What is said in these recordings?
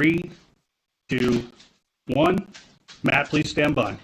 3, 2, 1. Matt, please stand by.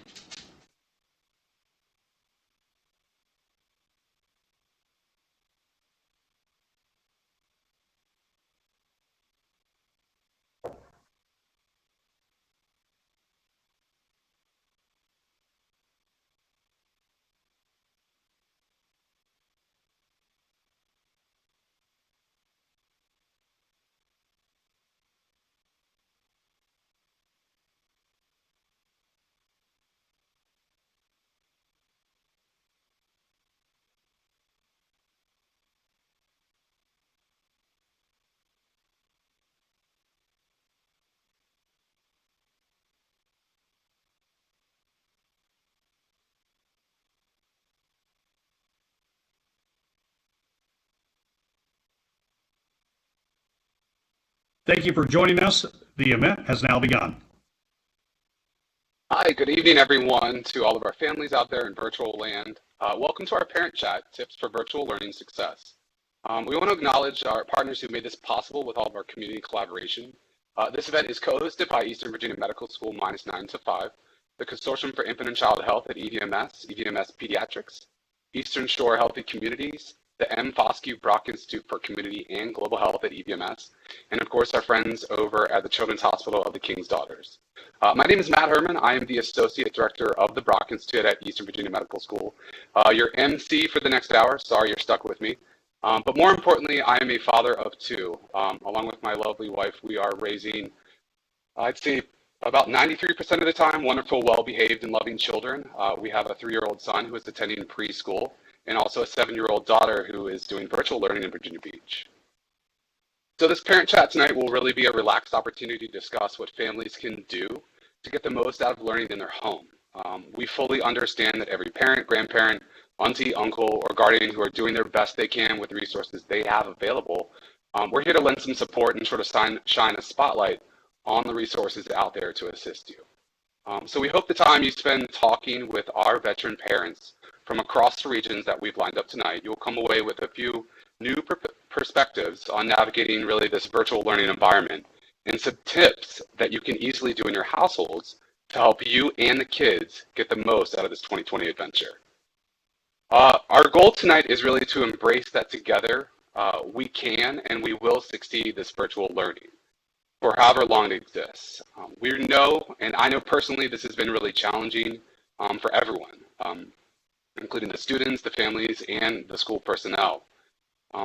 Thank you for joining us. The event has now begun. Hi, good evening, everyone, to all of our families out there in virtual land. Welcome to our Parent Chat, Tips for Virtual Learning Success. We want to acknowledge our partners who made this possible with all of our community collaboration. This event is co-hosted by Eastern Virginia Medical School -9 to 5, the Consortium for Infant and Child Health at EVMS Pediatrics, Eastern Shore Healthy Communities, the M. Foscue Brock Institute for Community and Global Health at EVMS, and of course our friends over at the Children's Hospital of the King's Daughters. My name is Matt Herman. I am the Associate Director of the Brock Institute at Eastern Virginia Medical School. Your MC for the next hour. Sorry you're stuck with me. But more importantly, I am a father of two. Along with my lovely wife, we are raising, I'd say, about 93% of the time, wonderful, well-behaved, and loving children. We have a 3-year-old son who is attending preschool, and also a 7-year-old daughter who is doing virtual learning in Virginia Beach. So this parent chat tonight will really be a relaxed opportunity to discuss what families can do to get the most out of learning in their home. We fully understand that every parent, grandparent, auntie, uncle, or guardian who are doing their best they can with the resources they have available. We're here to lend some support and sort of shine a spotlight on the resources out there to assist you. So we hope the time you spend talking with our veteran parents from across the regions that we've lined up tonight, you'll come away with a few new perspectives on navigating really this virtual learning environment and some tips that you can easily do in your households to help you and the kids get the most out of this 2020 adventure. Our goal tonight is really to embrace that together we can and we will succeed this virtual learning for however long it exists. We know, and I know personally, this has been really challenging for everyone, including the students, the families, and the school personnel.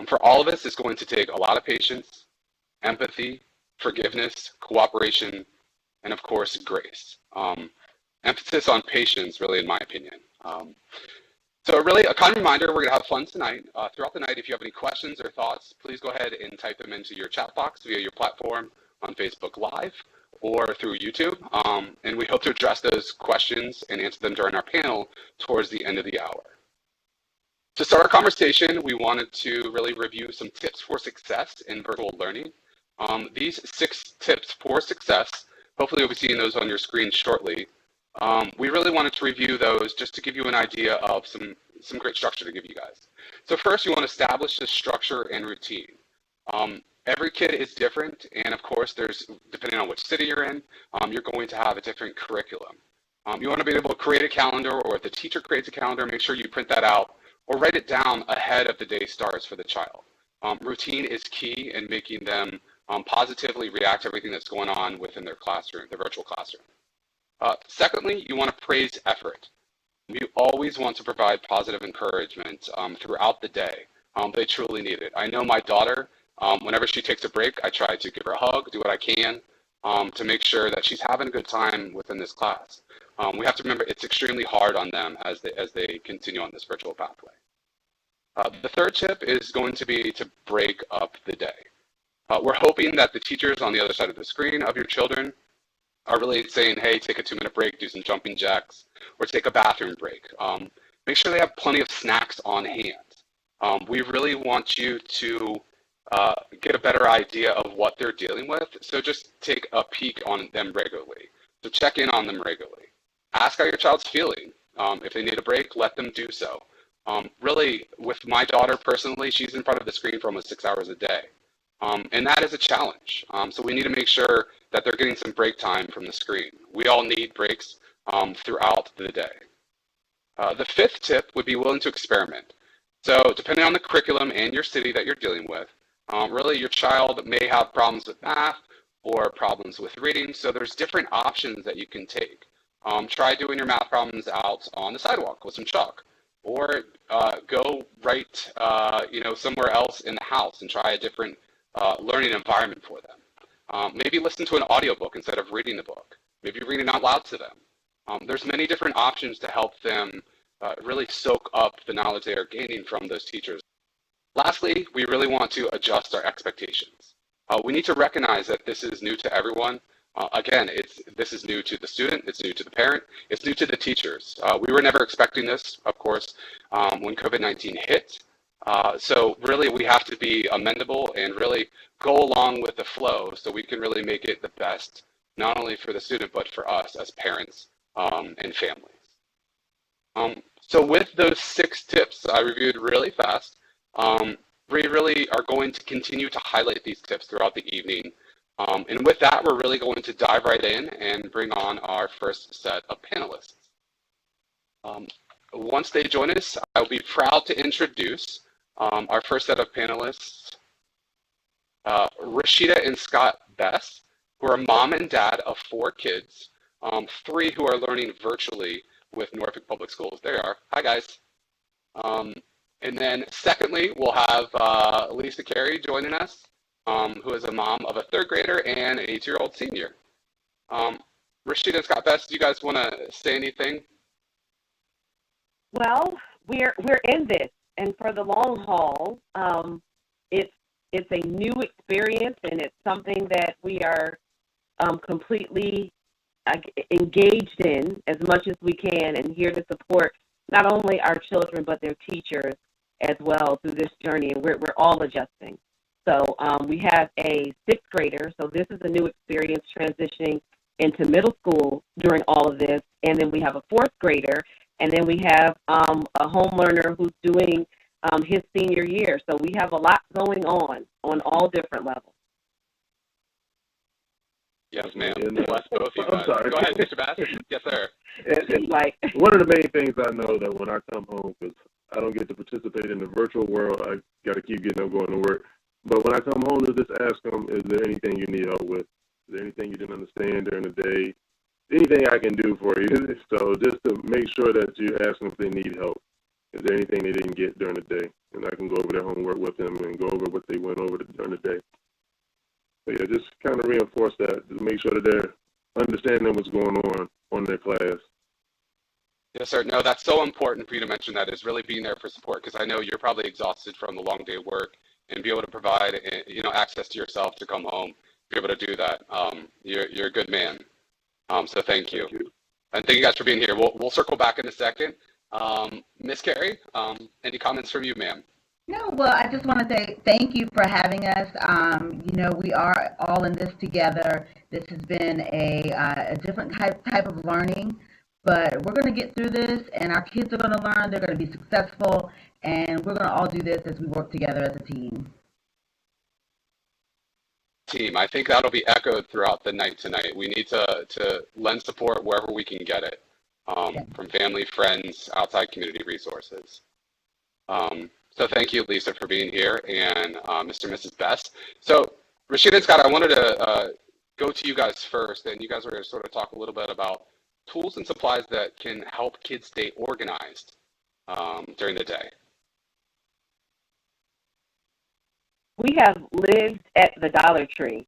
For all of us, it's going to take a lot of patience, empathy, forgiveness, cooperation, and of course, grace. Emphasis on patience, really, in my opinion. So really, a kind reminder, we're going to have fun tonight. Throughout the night, if you have any questions or thoughts, please go ahead and type them into your chat box via your platform on Facebook Live or through YouTube. And we hope to address those questions and answer them during our panel towards the end of the hour. To start our conversation, we wanted to really review some tips for success in virtual learning. These 6 tips for success, hopefully you'll be seeing those on your screen shortly. We really wanted to review those just to give you an idea of some great structure to give you guys. So first, you want to establish the structure and routine. Every kid is different, and of course, depending on which city you're in, you're going to have a different curriculum. You want to be able to create a calendar, or if the teacher creates a calendar, make sure you print that out or write it down ahead of the day starts for the child. Routine is key in making them positively react to everything that's going on within their classroom, their virtual classroom. Secondly, you want to praise effort. You always want to provide positive encouragement throughout the day. They truly need it. I know my daughter, whenever she takes a break, I try to give her a hug, do what I can to make sure that she's having a good time within this class. We have to remember it's extremely hard on them as they continue on this virtual pathway. The third tip is going to be to break up the day. We're hoping that the teachers on the other side of the screen of your children are really saying, hey, take a 2-minute break, do some jumping jacks, or take a bathroom break. Make sure they have plenty of snacks on hand. We really want you to get a better idea of what they're dealing with, so just take a peek on them regularly. So check in on them regularly. Ask how your child's feeling. If they need a break, let them do so. Really, with my daughter personally, she's in front of the screen for almost 6 hours a day. And that is a challenge. So we need to make sure that they're getting some break time from the screen. We all need breaks throughout the day. The fifth tip would be willing to experiment. So depending on the curriculum and your city that you're dealing with, really your child may have problems with math or problems with reading. So there's different options that you can take. Try doing your math problems out on the sidewalk with some chalk, or go write somewhere else in the house and try a different learning environment for them. Maybe listen to an audiobook instead of reading the book. Maybe reading out loud to them. There's many different options to help them really soak up the knowledge they are gaining from those teachers. Lastly, we really want to adjust our expectations. We need to recognize that this is new to everyone. Again, this is new to the student, it's new to the parent, it's new to the teachers. We were never expecting this, of course, when COVID-19 hit. So really we have to be amendable and really go along with the flow so we can really make it the best, not only for the student, but for us as parents and families. So with those 6 tips I reviewed really fast, we really are going to continue to highlight these tips throughout the evening. And with that, we're really going to dive right in and bring on our first set of panelists. Once they join us, I'll be proud to introduce our first set of panelists, Rashida and Scott Bess, who are mom and dad of 4 kids, 3 who are learning virtually with Norfolk Public Schools. There you are. Hi, guys. And then secondly, we'll have Lisa Carey joining us, who is a mom of a 3rd grader and an 8-year-old senior. Rashida and Scott Bess, do you guys want to say anything? Well, we're in this, and for the long haul, it's a new experience, and it's something that we are completely engaged in as much as we can, and here to support not only our children but their teachers as well through this journey, and we're all adjusting. So we have a 6th grader, so this is a new experience transitioning into middle school during all of this, and then we have a 4th grader, and then we have a home learner who's doing his senior year. So we have a lot going on all different levels. Yes, ma'am. Bless both of you guys. Go ahead, Mr. Bass. Yes, sir. One of the main things I know that when I come home, because I don't get to participate in the virtual world, I got to keep getting up going to work. But when I come home to just ask them, is there anything you need help with? Is there anything you didn't understand during the day? Anything I can do for you? So just to make sure that you ask them if they need help. Is there anything they didn't get during the day? And I can go over their homework with them and go over what they went over during the day. So yeah, just kind of reinforce that to make sure that they're understanding what's going on their class. Yes, sir. No, that's so important for you to mention that, is really being there for support, because I know you're probably exhausted from the long day of work, and be able to provide access to yourself to come home, be able to do that. You're a good man. So thank you. And thank you guys for being here. We'll circle back in a second. Miss Carey, any comments from you, ma'am? No, well, I just want to say thank you for having us. We are all in this together. This has been a different type of learning, but we're going to get through this, and our kids are going to learn. They're going to be successful, and we're going to all do this as we work together as a team. I think that'll be echoed throughout the night tonight. We need to lend support wherever we can get it, from family, friends, outside community resources. So thank you, Lisa, for being here, and Mr. and Mrs. Bess. So Rashida and Scott, I wanted to go to you guys first, and you guys are going to sort of talk a little bit about tools and supplies that can help kids stay organized during the day. We have lived at the Dollar Tree.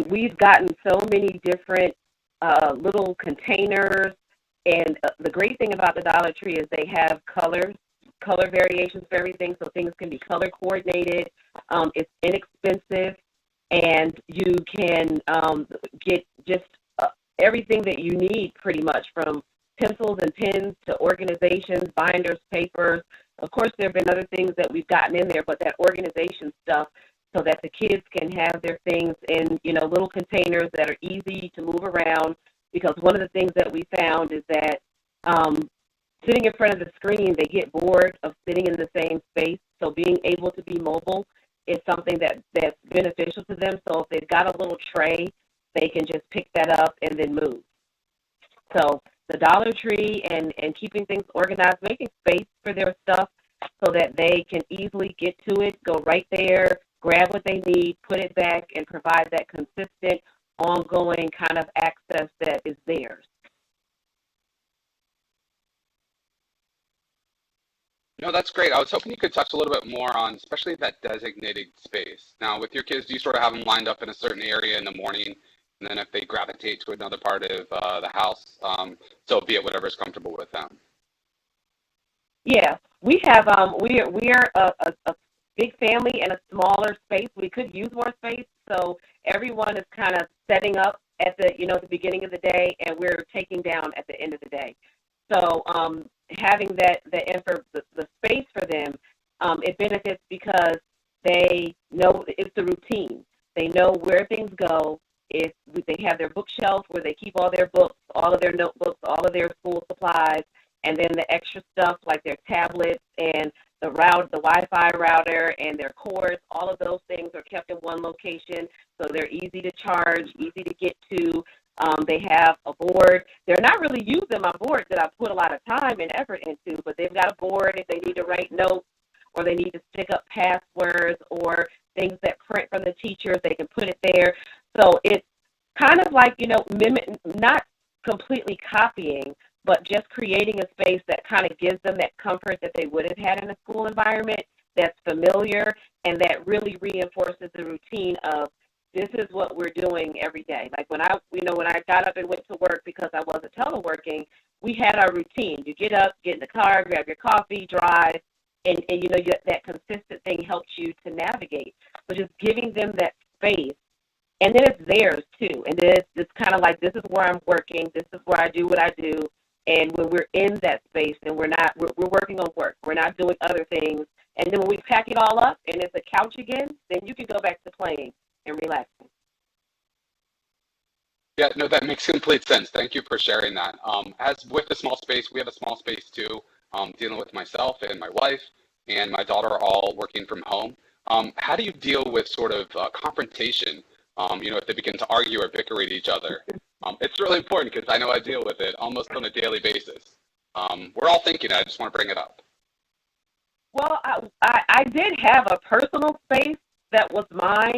We've gotten so many different little containers, and the great thing about the Dollar Tree is they have color variations for everything, so things can be color coordinated. It's inexpensive, and you can get just everything that you need, pretty much, from pencils and pens to organizations, binders, papers. Of course, there have been other things that we've gotten in there, but that organization stuff, so that the kids can have their things in, little containers that are easy to move around. Because one of the things that we found is that sitting in front of the screen, they get bored of sitting in the same space. So being able to be mobile is something that's beneficial to them. So if they've got a little tray, they can just pick that up and then move. So the Dollar Tree and keeping things organized, making space for their stuff so that they can easily get to it, go right there, grab what they need, put it back, and provide that consistent, ongoing kind of access that is theirs. No, that's great. I was hoping you could touch a little bit more on, especially that designated space. Now, with your kids, do you sort of have them lined up in a certain area in the morning, and then if they gravitate to another part of the house, so be it whatever's comfortable with them? Yeah, we have we are a big family and a smaller space. We could use more space, so everyone is kind of setting up at the the beginning of the day, and we're taking down at the end of the day. So having the space for them, it benefits because they know it's the routine. They know where things go. If they have their bookshelf where they keep all their books, all of their notebooks, all of their school supplies, and then the extra stuff like their tablets and the Wi-Fi router and their cords, all of those things are kept in one location, so they're easy to charge, easy to get to. They have a board. They're not really using my board that I put a lot of time and effort into, but they've got a board if they need to write notes or they need to stick up passwords or things that print from the teachers, they can put it there. So it's kind of like, not completely copying, but just creating a space that kind of gives them that comfort that they would have had in a school environment that's familiar and that really reinforces the routine of this is what we're doing every day. Like when I got up and went to work because I wasn't teleworking, we had our routine. You get up, get in the car, grab your coffee, drive, and that consistent thing helps you to navigate. So just giving them that space, and then it's theirs too. And then it's kind of like, this is where I'm working, this is where I do what I do. And when we're in that space and we're working on work, we're not doing other things. And then when we pack it all up and it's a couch again, then you can go back to playing and relaxing. Yeah, no, that makes complete sense. Thank you for sharing that. As with the small space, we have a small space too, dealing with myself and my wife and my daughter all working from home. How do you deal with sort of confrontation, if they begin to argue or bicker at each other? It's really important because I know I deal with it almost on a daily basis. We're all thinking it. I just want to bring it up. Well, I did have a personal space that was my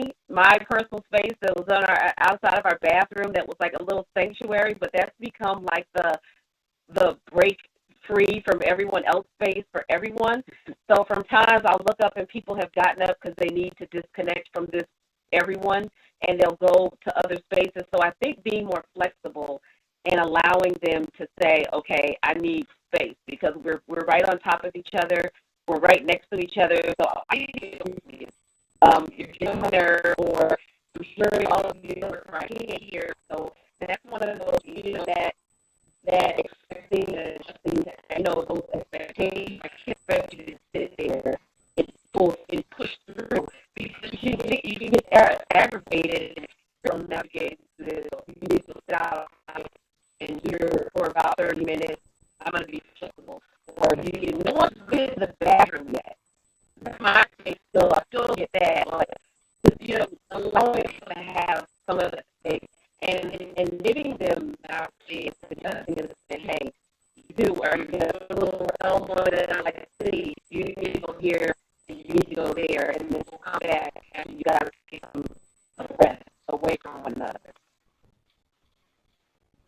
personal space that was on outside of our bathroom that was like a little sanctuary, but that's become like the break free from everyone else's space for everyone. So from times I'll look up and people have gotten up because they need to disconnect from this everyone, and they'll go to other spaces. So I think being more flexible and allowing them to say, okay, I need space because we're right on top of each other. We're right next to each other. So I you're getting there, or I'm sure all of you are right here. So that's one of those, that expecting, those expectations. I can't expect you to sit there and push through because you can get aggravated from navigating this. You need to sit out and here for about 30 minutes. I'm going to be flexible. Or no one's been in the bathroom yet. My case, so I still get that. Like, allowing them to have some of the space and giving them actually suggesting them to say, hey, are you going to a little elbow that I like to see? You need to go here and you need to go there, and then we'll come back and you got to get some rest away from one another.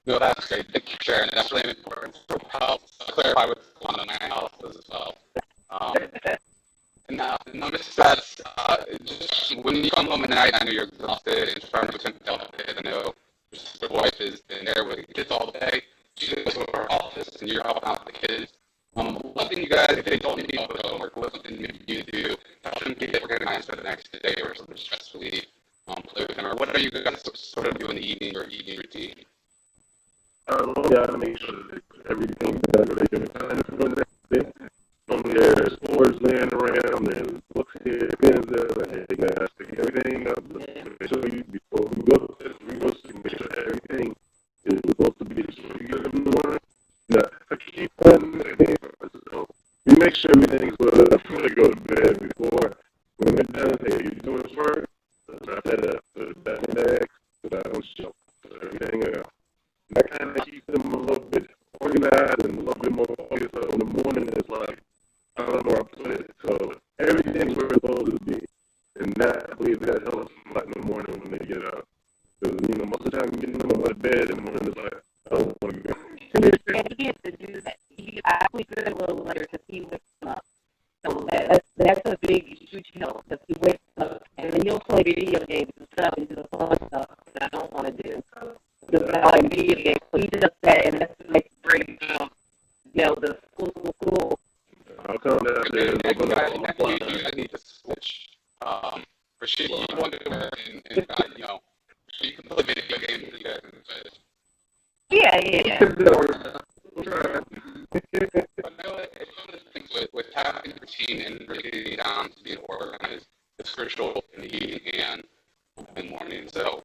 No, that's great. Thank you for sharing. That's really important. So help clarify what's going on in my house as well. Now, Mrs. Sets, just when you come home at night, I know you're exhausted and trying to attempt to help it. I know your wife has been there with the kids all day. She goes to her office and you're helping out the kids. One thing you guys, if they don't need help with homework, what something maybe you do to help them get organized for the next day or something stress relief, play with them, or what are you guys sort of do in the evening or evening routine? I make sure that everything that they can find for the next day. There's boards laying around and books here, pens there, hey guys, pick everything up. Make sure before we go to this, we go to make sure everything is supposed to be so you get them the one. Now, I keep putting everything first. So we make sure everything's put up before they go to bed, before when they're done, hey, everything else. That kind of keeps them a little bit organized and a little bit more focused. So in the morning, it's like, I don't know where I put it. So everything's where it's supposed to be. And that, I believe that helps them like in the morning when they get up. Because, most of the time, getting them out of bed in the morning is like, I don't want to go. And he gets to do that. He actually did a little later because he wakes up. So that's a big, huge help because he wakes up and then he'll play video games and stuff and do the fun stuff that I don't want to do. Because I like video games. So he does that and that's like great, the school. I'll come down there and open up on the fly. I need to switch. For sure, you want to you can play video games and you guys can switch. Yeah. But no, it's one of the things with having a routine and really getting down to being organized is crucial in the evening and in the morning. So,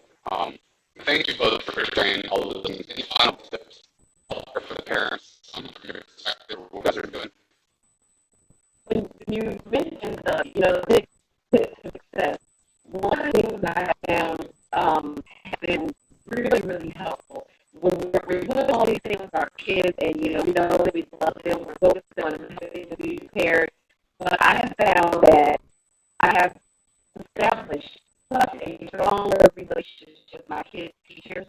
thank you both for sharing all of those. Any final tips for the parents from your perspective, what you guys are doing? When you mentioned the big success, one of the things I have found have been really, really helpful. When we're doing all these things with our kids and, we know that we love them, we're focused on having to be prepared, but I have found that I have established such a stronger relationship with my kids' teachers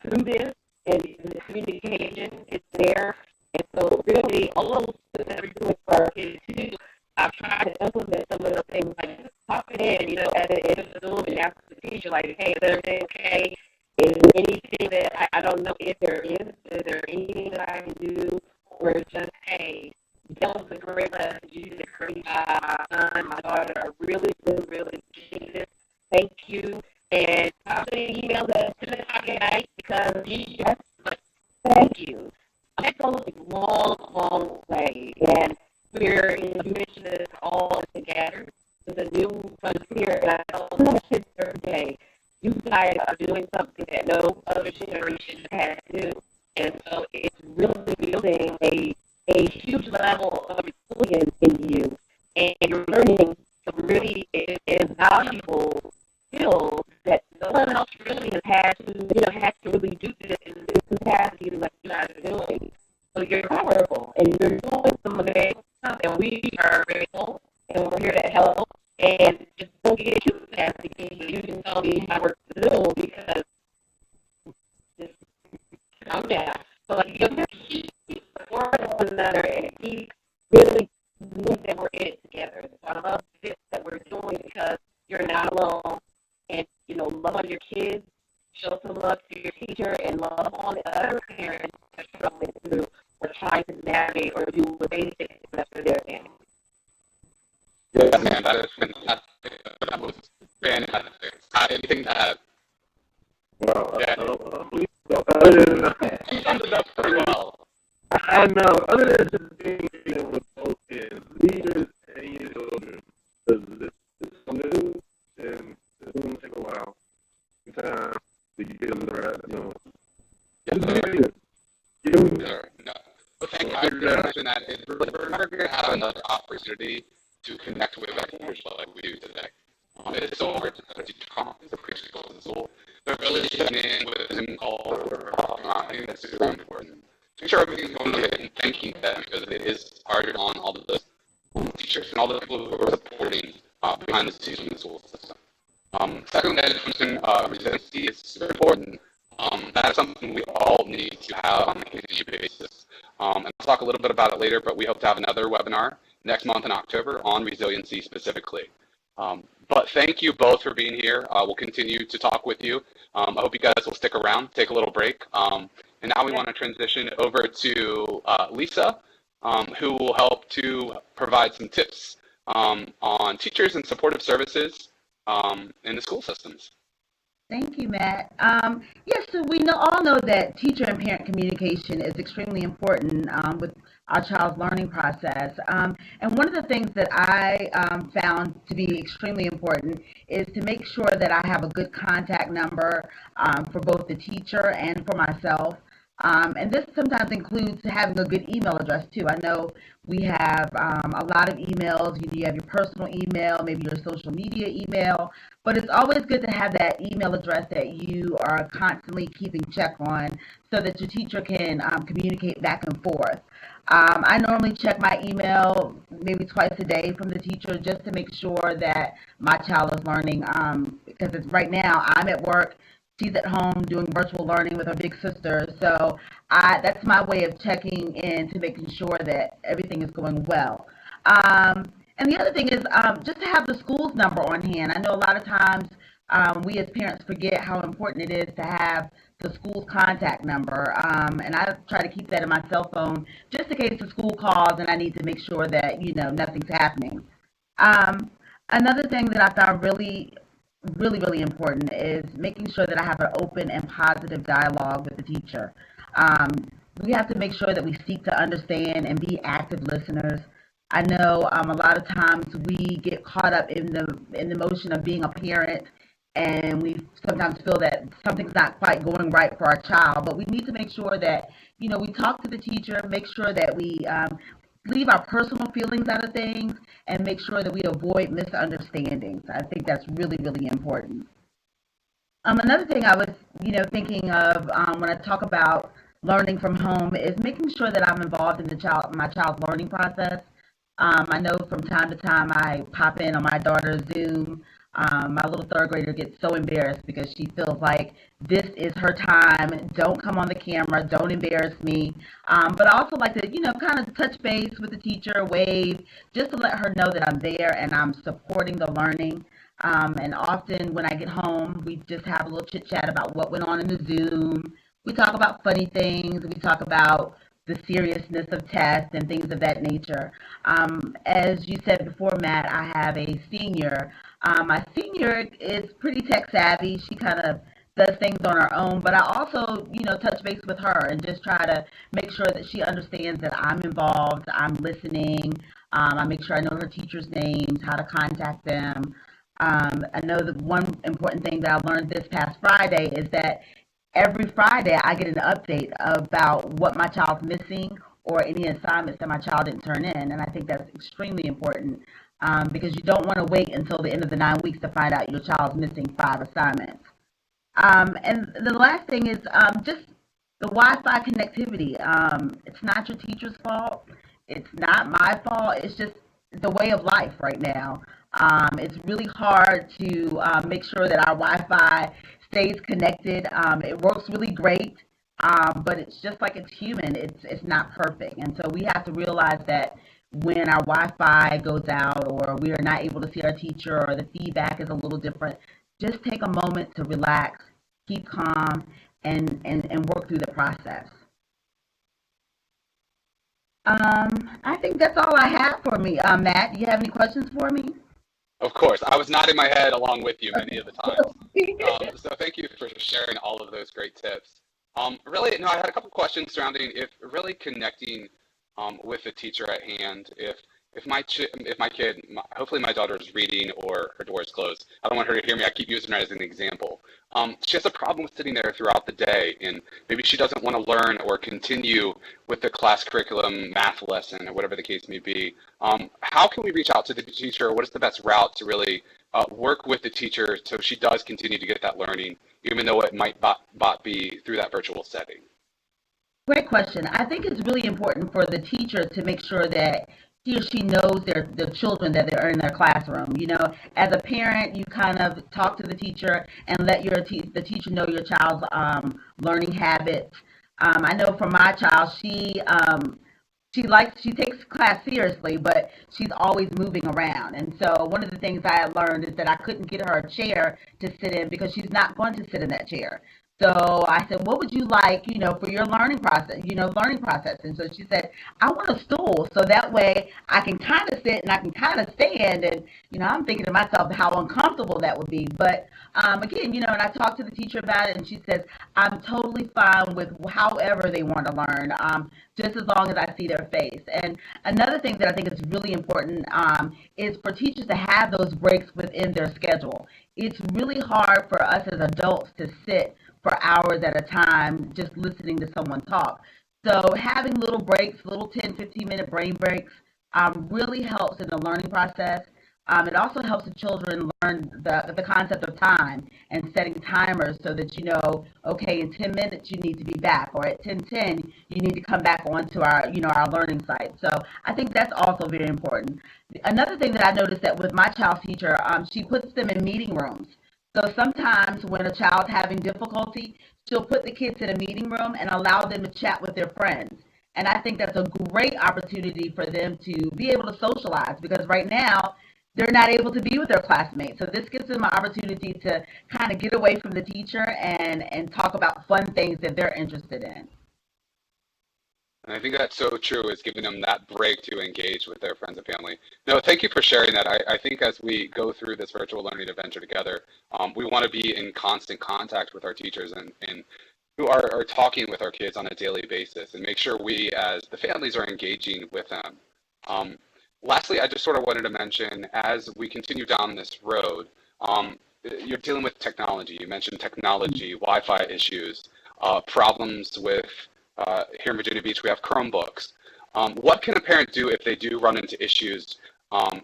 through this, and the communication is there. And so really, all those things that we're doing for our kids, too, I've tried to implement some of those things, like just popping in, at the end of the Zoom and ask the teacher, like, hey, is everything okay? Is there anything that I don't know if there is there anything that I can do? Or just, hey, that was a great lesson. You did a great job. My son, my daughter are really, really, really getting this. Thank you. And I'll send an email at 10 o'clock at night because yes, but thank you. That goes a long, long way. And you mentioned this all together. It's a new frontier. And I tell my kids every day, you guys are doing something that no other generation has to do. And so it's really building a huge level of resilience in you. And you're learning some really invaluable skills that no one else really has had to really do this in this capacity like you guys are doing. So you're powerful and you're doing some amazing stuff, and we are grateful and we're here to help. And just don't get too fast again. You can tell me how work to do because just calm down. So like you have to keep supporting one another and keep really doing that we're in it together. So I love this that we're doing because you're not alone. And love on your kids, show some love to your teacher, and love on the other parents that are struggling through or trying to navigate or do what they think is best for their family. Yeah, man, that is fantastic. That was fantastic. Anything to add? Wow. Yeah. You summed it up pretty well. I know. Other than just being with both kids, leaders and your children, because it's so new and it's going to take a while. Time to get them right. No. But thank you for mentioning that. We're never going to have another opportunity to connect with our teachers like we do today. It is so hard to teach conference or preschool and school. But really checking in with a Zoom call I think that's super important. Make sure everything's going good and thanking them because it is hard on all of those teachers and all the people who are supporting behind the scenes in the school system. Second, as mentioned, resiliency is super important. That is something we all need to have on a continued basis. And I'll talk a little bit about it later, but we hope to have another webinar next month in October on resiliency specifically. But thank you both for being here. We'll continue to talk with you. I hope you guys will stick around, take a little break. And now we want to transition over to Lisa, who will help to provide some tips on teachers and supportive services in the school systems. Thank you, Matt. Yes, so we all know that teacher and parent communication is extremely important with our child's learning process. And one of the things that I found to be extremely important is to make sure that I have a good contact number for both the teacher and for myself. And this sometimes includes having a good email address too. I know we have a lot of emails. You have your personal email, maybe your social media email, but it's always good to have that email address that you are constantly keeping check on so that your teacher can communicate back and forth. I normally check my email maybe twice a day from the teacher just to make sure that my child is learning. Because it's, right now I'm at work, she's at home doing virtual learning with her big sister. So that's my way of checking in to making sure that everything is going well. And the other thing is just to have the school's number on hand. I know a lot of times we as parents forget how important it is to have the school's contact number. And I try to keep that in my cell phone just in case the school calls and I need to make sure that, nothing's happening. Another thing that I found really important is making sure that I have an open and positive dialogue with the teacher. We have to make sure that we seek to understand and be active listeners. I know a lot of times we get caught up in the motion of being a parent, and we sometimes feel that something's not quite going right for our child. But we need to make sure that we talk to the teacher, make sure that we leave our personal feelings out of things, and make sure that we avoid misunderstandings. I think that's really important. Another thing I was thinking of when I talk about learning from home is making sure that I'm involved in my child's learning process. I know from time to time I pop in on my daughter's Zoom. My little third grader gets so embarrassed because she feels like this is her time. Don't come on the camera. Don't embarrass me. But I also like to, kind of touch base with the teacher, wave, just to let her know that I'm there and I'm supporting the learning. And often when I get home, we just have a little chit chat about what went on in the Zoom. We talk about funny things. We talk about the seriousness of tests and things of that nature. As you said before, Matt, I have a senior. My senior is pretty tech savvy. She kind of does things on her own, but I also, touch base with her and just try to make sure that she understands that I'm involved, I'm listening. I make sure I know her teachers' names, how to contact them. I know that one important thing that I learned this past Friday is that every Friday I get an update about what my child's missing or any assignments that my child didn't turn in, and I think that's extremely important. Because you don't want to wait until the end of the 9 weeks to find out your child's missing 5 assignments. And the last thing is just the Wi-Fi connectivity. It's not your teacher's fault. It's not my fault. It's just the way of life right now. It's really hard to make sure that our Wi-Fi stays connected. It works really great, but it's just like it's human. It's not perfect. And so we have to realize that when our Wi-Fi goes out or we are not able to see our teacher or the feedback is a little different, just take a moment to relax, keep calm, and work through the process. I think that's all I have for me. Matt, do you have any questions for me? Of course. I was nodding my head along with you many of the times. So thank you for sharing all of those great tips. Really, no, I had a couple questions surrounding if really connecting with the teacher at hand. If my kid, hopefully my daughter is reading or her door is closed. I don't want her to hear me. I keep using her as an example. She has a problem with sitting there throughout the day, and maybe she doesn't want to learn or continue with the class curriculum math lesson or whatever the case may be. How can we reach out to the teacher? What is the best route to really work with the teacher so she does continue to get that learning, even though it might not be through that virtual setting? Great question. I think it's really important for the teacher to make sure that he or she knows the children that they're in their classroom. As a parent, you kind of talk to the teacher and let the teacher know your child's learning habits. I know for my child, she takes class seriously, but she's always moving around. And so one of the things I had learned is that I couldn't get her a chair to sit in because she's not going to sit in that chair. So I said, what would you like, for your learning process? And so she said, I want a stool so that way I can kind of sit and I can kind of stand. And, I'm thinking to myself how uncomfortable that would be. But again, and I talked to the teacher about it and she says, I'm totally fine with however they want to learn, just as long as I see their face. And another thing that I think is really important is for teachers to have those breaks within their schedule. It's really hard for us as adults to sit for hours at a time just listening to someone talk. So having little breaks, little 10, 15-minute brain breaks, really helps in the learning process. It also helps the children learn the concept of time and setting timers so that you know, okay, in 10 minutes you need to be back, or at 10:10 you need to come back onto our, our learning site. So I think that's also very important. Another thing that I noticed that with my child's teacher, she puts them in meeting rooms. So sometimes when a child's having difficulty, she'll put the kids in a meeting room and allow them to chat with their friends. And I think that's a great opportunity for them to be able to socialize, because right now they're not able to be with their classmates. So this gives them an opportunity to kind of get away from the teacher and talk about fun things that they're interested in. And I think that's so true, is giving them that break to engage with their friends and family. No, thank you for sharing that. I think as we go through this virtual learning adventure together, we want to be in constant contact with our teachers and who are talking with our kids on a daily basis, and make sure we as the families are engaging with them. Lastly, I just sort of wanted to mention, as we continue down this road, you're dealing with technology. You mentioned technology, Wi-Fi issues, problems with, here in Virginia Beach, we have Chromebooks. What can a parent do if they do run into issues,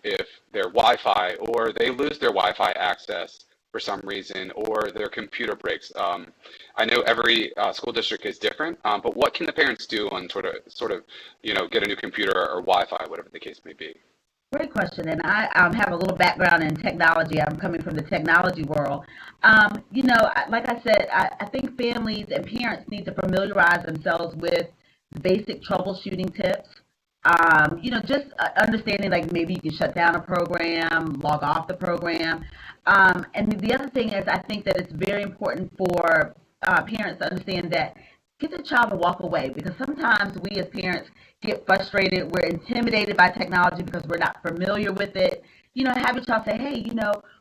if their Wi-Fi, or they lose their Wi-Fi access for some reason, or their computer breaks? I know every school district is different, but what can the parents do on sort of, get a new computer or Wi-Fi, whatever the case may be? Great question, and I have a little background in technology. I'm coming from the technology world. Like I said, I think families and parents need to familiarize themselves with basic troubleshooting tips. Just understanding, like, maybe you can shut down a program, log off the program. And the other thing is, I think that it's very important for parents to understand that get the child to walk away, because sometimes we as parents get frustrated. We're intimidated by technology because we're not familiar with it. Have your child say, hey,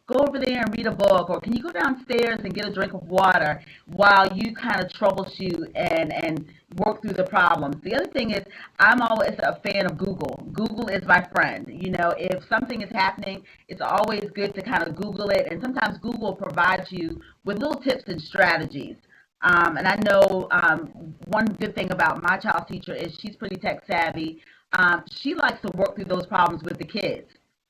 go over there and read a book, or can you go downstairs and get a drink of water while you kind of troubleshoot and work through the problems. The other thing is, I'm always a fan of Google. Google is my friend. If something is happening, it's always good to kind of Google it, and sometimes Google provides you with little tips and strategies. And I know one good thing about my child's teacher is she's pretty tech savvy. She likes to work through those problems with the kids.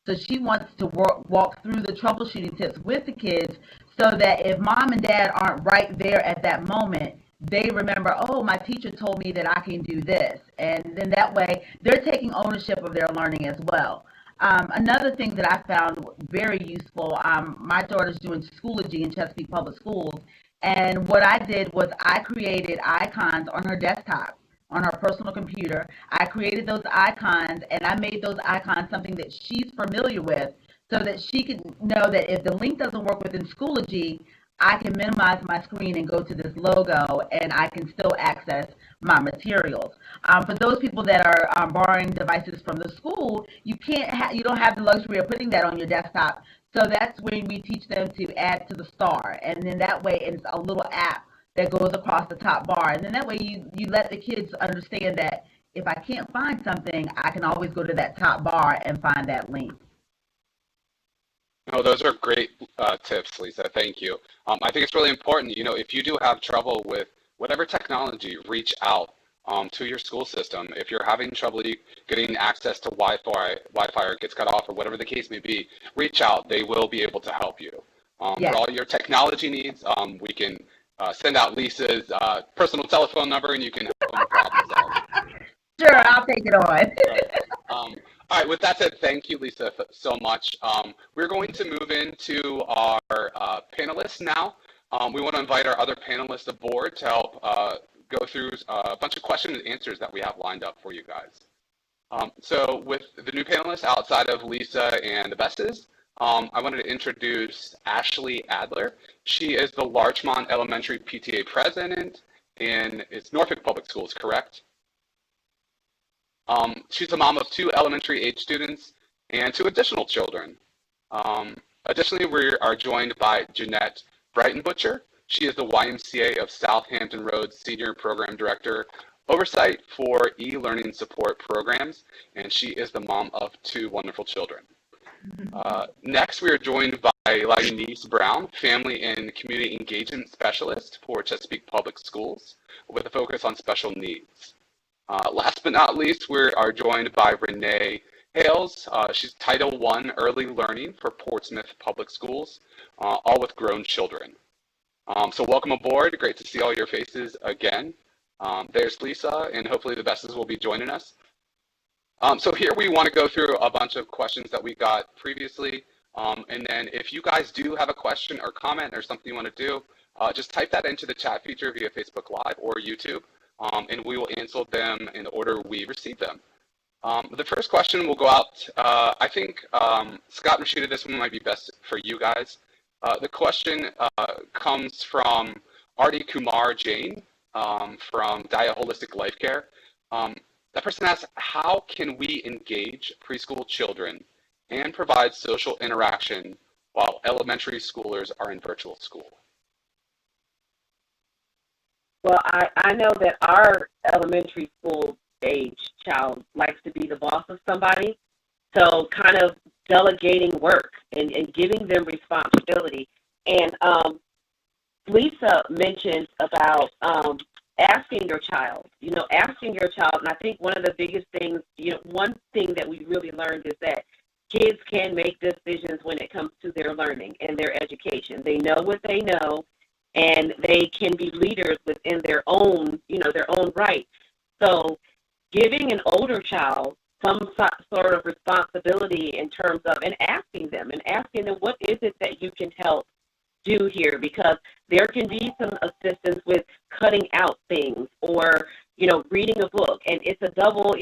So she wants to walk through the troubleshooting tips with the kids, so that if mom and dad aren't right there at that moment, they remember, oh, my teacher told me that I can do this. And then that way they're taking ownership of their learning as well. Another thing that I found very useful, my daughter's doing Schoology in Chesapeake Public Schools. And what I did was I created icons on her desktop, on her personal computer. I created those icons, and I made those icons something that she's familiar with, so that she can know that if the link doesn't work within Schoology, I can minimize my screen and go to this logo, and I can still access my materials. For those people that are borrowing devices from the school, you don't have the luxury of putting that on your desktop. So that's when we teach them to add to the star, and then that way it's a little app that goes across the top bar, and then that way you let the kids understand that if I can't find something, I can always go to that top bar and find that link. No, those are great tips, Lisa. Thank you. I think it's really important, if you do have trouble with whatever technology, reach out to your school system. If you're having trouble getting access to Wi-Fi or it gets cut off or whatever the case may be, reach out. They will be able to help you. Yes. For all your technology needs, we can send out Lisa's personal telephone number, and you can help them problem solve. Sure, I'll take it on. All right, with that said, thank you, Lisa, so much. We're going to move into our panelists now. We want to invite our other panelists aboard to help go through a bunch of questions and answers that we have lined up for you guys. So with the new panelists outside of Lisa and the Besses, I wanted to introduce Ashley Adler. She is the Larchmont Elementary PTA president, and it's Norfolk Public Schools, correct? She's a mom of 2 elementary age students and 2 additional children. Additionally, we are joined by Jeanette Breitenbutcher. She is the YMCA of Southampton Road Senior Program Director, oversight for e-learning support programs, and she is the mom of 2 wonderful children. Next, we are joined by Lynese Brown, Family and Community Engagement Specialist for Chesapeake Public Schools, with a focus on special needs. Last but not least, we are joined by Renee Hales. She's Title I Early Learning for Portsmouth Public Schools, all with grown children. So welcome aboard. Great to see all your faces again. There's Lisa, and hopefully the Besses will be joining us. So here we want to go through a bunch of questions that we got previously. And then if you guys do have a question or comment or something you want to do, just type that into the chat feature via Facebook Live or YouTube, and we will answer them in the order we receive them. The first question will go out, I think, Scott and Rashida, this one might be best for you guys. The question comes from Arti Kumar Jain from Daya Holistic Life Care. That person asks, how can we engage preschool children and provide social interaction while elementary schoolers are in virtual school? Well, I know that our elementary school age child likes to be the boss of somebody, so kind of delegating work and giving them responsibility. And Lisa mentioned about asking your child, and I think one of the biggest things, one thing that we really learned is that kids can make decisions when it comes to their learning and their education. They know what they know, and they can be leaders within their own right. So giving an older child some sort of responsibility in terms of, and asking them, what is it that you can help do here? Because there can be some assistance with cutting out things or, reading a book. And it's a double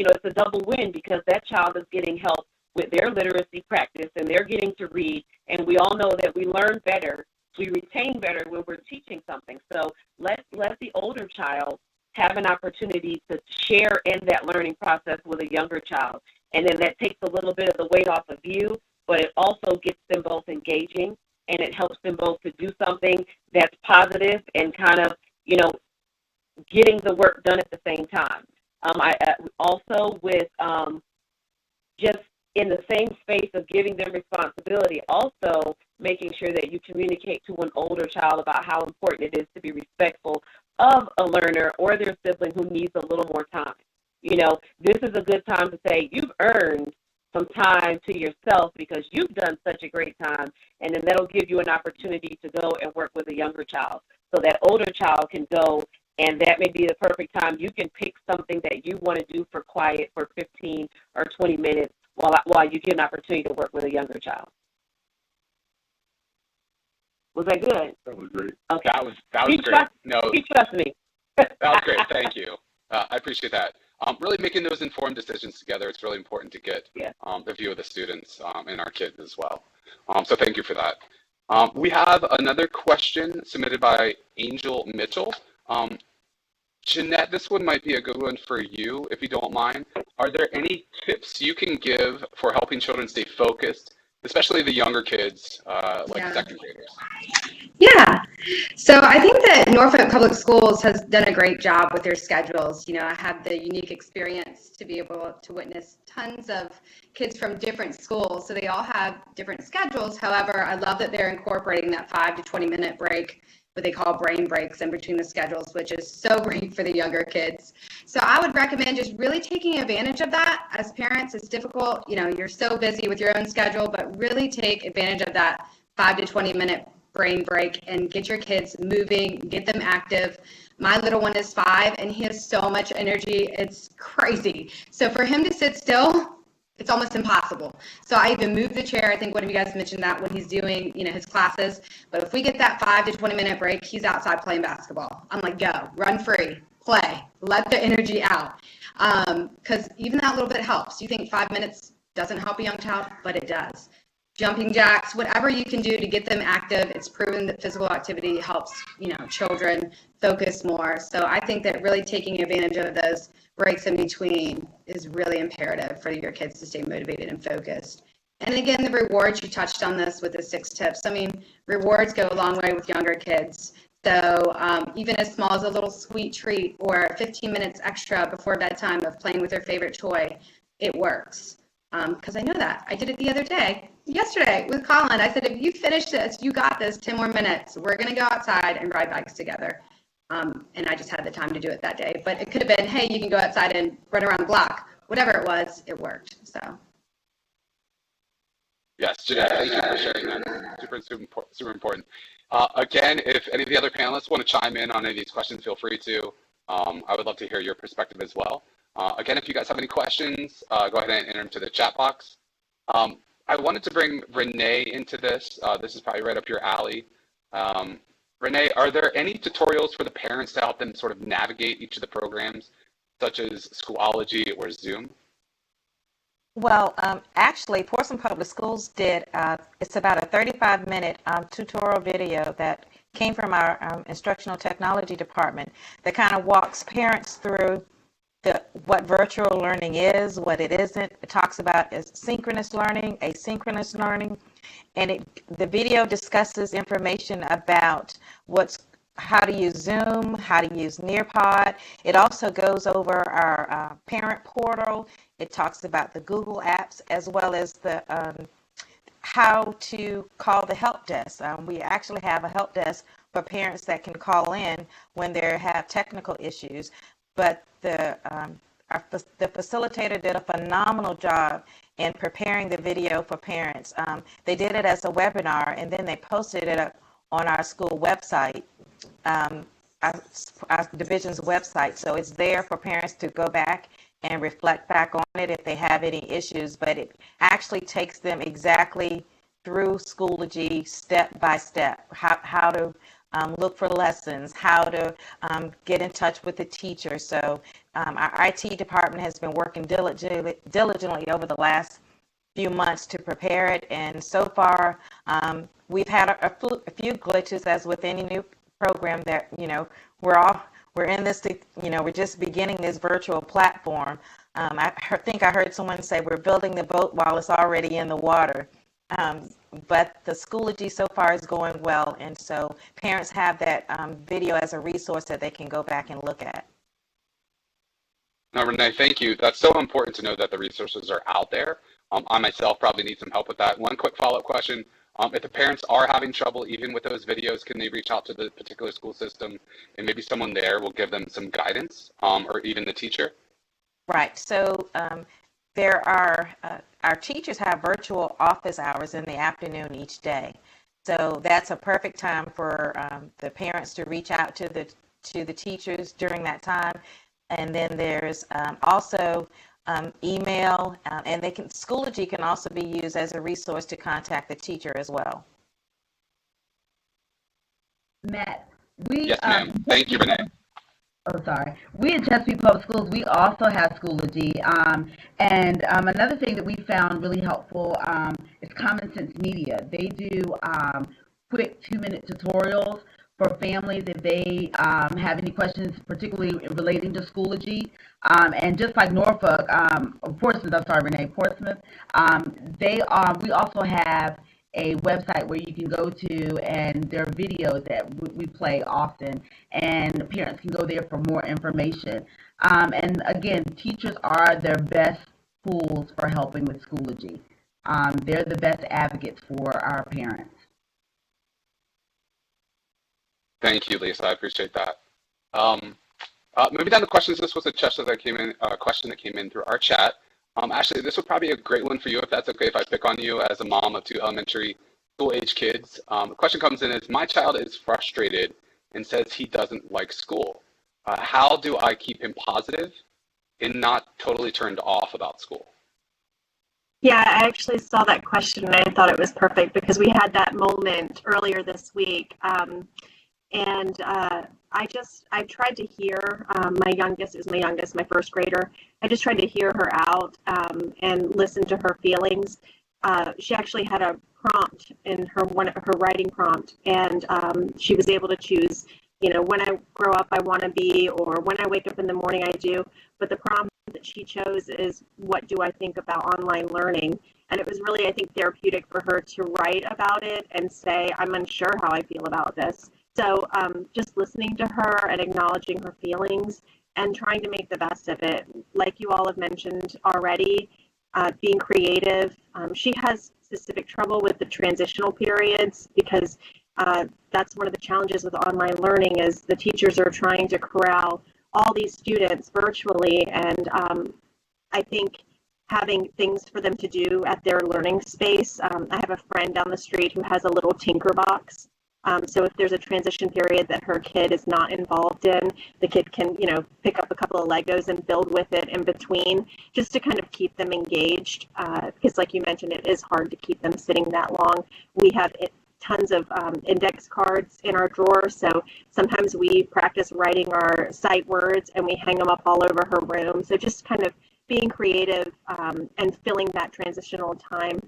win, because that child is getting help with their literacy practice and they're getting to read. And we all know that we learn better, we retain better when we're teaching something. So let the older child have an opportunity to share in that learning process with a younger child. And then that takes a little bit of the weight off of you, but it also gets them both engaging, and it helps them both to do something that's positive and kind of, getting the work done at the same time. I also with just in the same space of giving them responsibility, also making sure that you communicate to an older child about how important it is to be respectful of a learner or their sibling who needs a little more time. This is a good time to say, you've earned some time to yourself because you've done such a great time, and then that'll give you an opportunity to go and work with a younger child. So that older child can go, and that may be the perfect time. You can pick something that you want to do for quiet for 15 or 20 minutes while you get an opportunity to work with a younger child. Was that good? That was great. Okay. That was great. He trusts me. That was great. Thank you. I appreciate that. Really making those informed decisions together, it's really important to get the view of the students and our kids as well. So thank you for that. We have another question submitted by Angel Mitchell. Jeanette, this one might be a good one for you, if you don't mind. Are there any tips you can give for helping children stay focused, especially the younger kids, second graders? Yeah. So I think that Norfolk Public Schools has done a great job with their schedules. I had the unique experience to be able to witness tons of kids from different schools. So they all have different schedules. However, I love that they're incorporating that 5 to 20 minute break, what they call brain breaks, in between the schedules, which is so great for the younger kids. So I would recommend just really taking advantage of that. As parents, it's difficult. You're so busy with your own schedule, but really take advantage of that 5 to 20 minute brain break and get your kids moving, get them active. My little one is 5 and he has so much energy. It's crazy. So for him to sit still, it's almost impossible. So I even move the chair. I think one of you guys mentioned that when he's doing, his classes. But if we get that 5 to 20 minute break, he's outside playing basketball. I'm like, go, run free, play, let the energy out. Because even that little bit helps. You think 5 minutes doesn't help a young child, but it does. Jumping jacks, whatever you can do to get them active. It's proven that physical activity helps, children focus more. So I think that really taking advantage of those breaks in between is really imperative for your kids to stay motivated and focused. And again, the rewards, you touched on this with the 6 tips. Rewards go a long way with younger kids. So even as small as a little sweet treat or 15 minutes extra before bedtime of playing with their favorite toy, it works. Because I know that. I did it the other day. yesterday with Colin. I said, if you finish this, you got this, 10 more minutes. We're going to go outside and ride bikes together. And I just had the time to do it that day. But it could have been, hey, you can go outside and run around the block. Whatever it was, it worked. So. Yes, Jeanette, thank you for sharing that. Super important. Again, if any of the other panelists want to chime in on any of these questions, feel free to. I would love to hear your perspective as well. Again, if you guys have any questions, go ahead and enter them to the chat box. I wanted to bring Renee into this. This is probably right up your alley. Renee, are there any tutorials for the parents to help them sort of navigate each of the programs, such as Schoology or Zoom? Well, actually, Portsmouth Public Schools did, it's about a 35-minute tutorial video that came from our instructional technology department that kind of walks parents through what virtual learning is, what it isn't. It talks about synchronous learning, asynchronous learning, and the video discusses information about how to use Zoom, how to use Nearpod. It also goes over our parent portal. It talks about the Google apps as well as the how to call the help desk. We actually have a help desk for parents that can call in when they have technical issues. But the facilitator did a phenomenal job in preparing the video for parents. They did it as a webinar, and then they posted it up on our school website, our division's website. So it's there for parents to go back and reflect back on it if they have any issues. But it actually takes them exactly through Schoology step by step, how to look for lessons, how to get in touch with the teacher. So our IT department has been working diligently over the last few months to prepare it, and so far we've had a few glitches, as with any new program that we're in this, we're just beginning this virtual platform. I think I heard someone say we're building the boat while it's already in the water. But the Schoology so far is going well, and so parents have that video as a resource that they can go back and look at. No, Renee, thank you. That's so important to know that the resources are out there. I myself probably need some help with that. One quick follow-up question. If the parents are having trouble even with those videos, can they reach out to the particular school system and maybe someone there will give them some guidance, or even the teacher? Right. So there are, our teachers have virtual office hours in the afternoon each day. So that's a perfect time for the parents to reach out to the teachers during that time. And then there's also email, and Schoology can also be used as a resource to contact the teacher as well. Matt, Yes, ma'am. Thank you, Renee. Oh, sorry. We at Chesapeake Public Schools, we also have Schoology. And another thing that we found really helpful is Common Sense Media. They do quick 2-minute tutorials for families if they have any questions, particularly relating to Schoology. And just like Norfolk, Portsmouth, I'm sorry, Renee, Portsmouth, we also have a website where you can go to, and there are videos that we play often, and parents can go there for more information. And again, teachers are their best tools for helping with Schoology. They're the best advocates for our parents. Thank you, Lisa. I appreciate that. Moving down to questions. This was a question that came in through our chat. Ashley, this would probably be a great one for you, if that's okay if I pick on you as a mom of 2 elementary school age kids. The question comes in is, my child is frustrated and says he doesn't like school. How do I keep him positive and not totally turned off about school? Yeah, I actually saw that question and I thought it was perfect because we had that moment earlier this week. I tried to hear my youngest, my first grader. I just tried to hear her out and listen to her feelings. She actually had a prompt in her writing prompt, and she was able to choose, when I grow up I want to be, or when I wake up in the morning I do. But the prompt that she chose is, what do I think about online learning? And it was really, I think, therapeutic for her to write about it and say, I'm unsure how I feel about this. So just listening to her and acknowledging her feelings and trying to make the best of it. Like you all have mentioned already, being creative. She has specific trouble with the transitional periods because that's one of the challenges with online learning is the teachers are trying to corral all these students virtually, and I think having things for them to do at their learning space. I have a friend down the street who has a little tinker box. So if there's a transition period that her kid is not involved in, the kid can, pick up a couple of Legos and build with it in between, just to kind of keep them engaged. Because like you mentioned, it is hard to keep them sitting that long. We have tons of index cards in our drawer, so sometimes we practice writing our sight words and we hang them up all over her room. So just kind of being creative and filling that transitional time.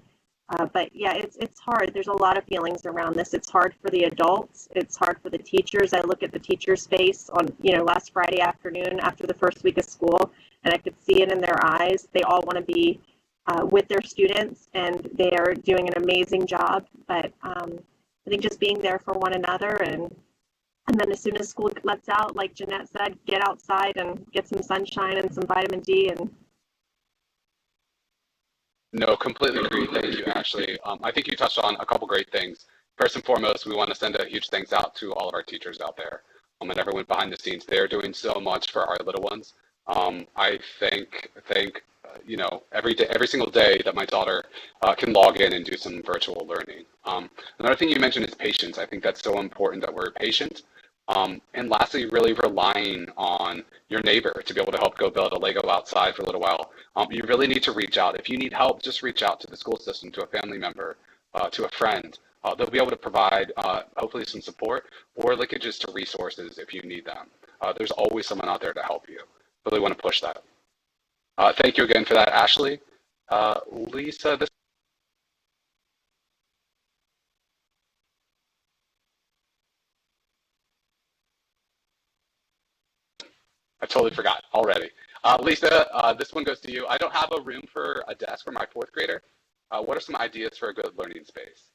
But yeah, it's hard. There's a lot of feelings around this. It's hard for the adults. It's hard for the teachers. I look at the teacher space on, last Friday afternoon after the first week of school, and I could see it in their eyes. They all want to be with their students, and they are doing an amazing job. But I think just being there for one another, and then as soon as school lets out, like Jeanette said, get outside and get some sunshine and some vitamin D. And No, completely agree. Thank you, Ashley. I think you touched on a couple great things. First and foremost, we want to send a huge thanks out to all of our teachers out there and everyone behind the scenes. They're doing so much for our little ones. I think every day, every single day that my daughter can log in and do some virtual learning. Another thing you mentioned is patience. I think that's so important that we're patient. And lastly, really relying on your neighbor to be able to help go build a Lego outside for a little while. You really need to reach out. If you need help, just reach out to the school system, to a family member, to a friend. They'll be able to provide hopefully some support or linkages to resources if you need them. There's always someone out there to help you. Really want to push that. Thank you again for that, Ashley. Lisa, this I totally forgot already. Lisa, this one goes to you. I don't have a room for a desk for my fourth grader. What are some ideas for a good learning space?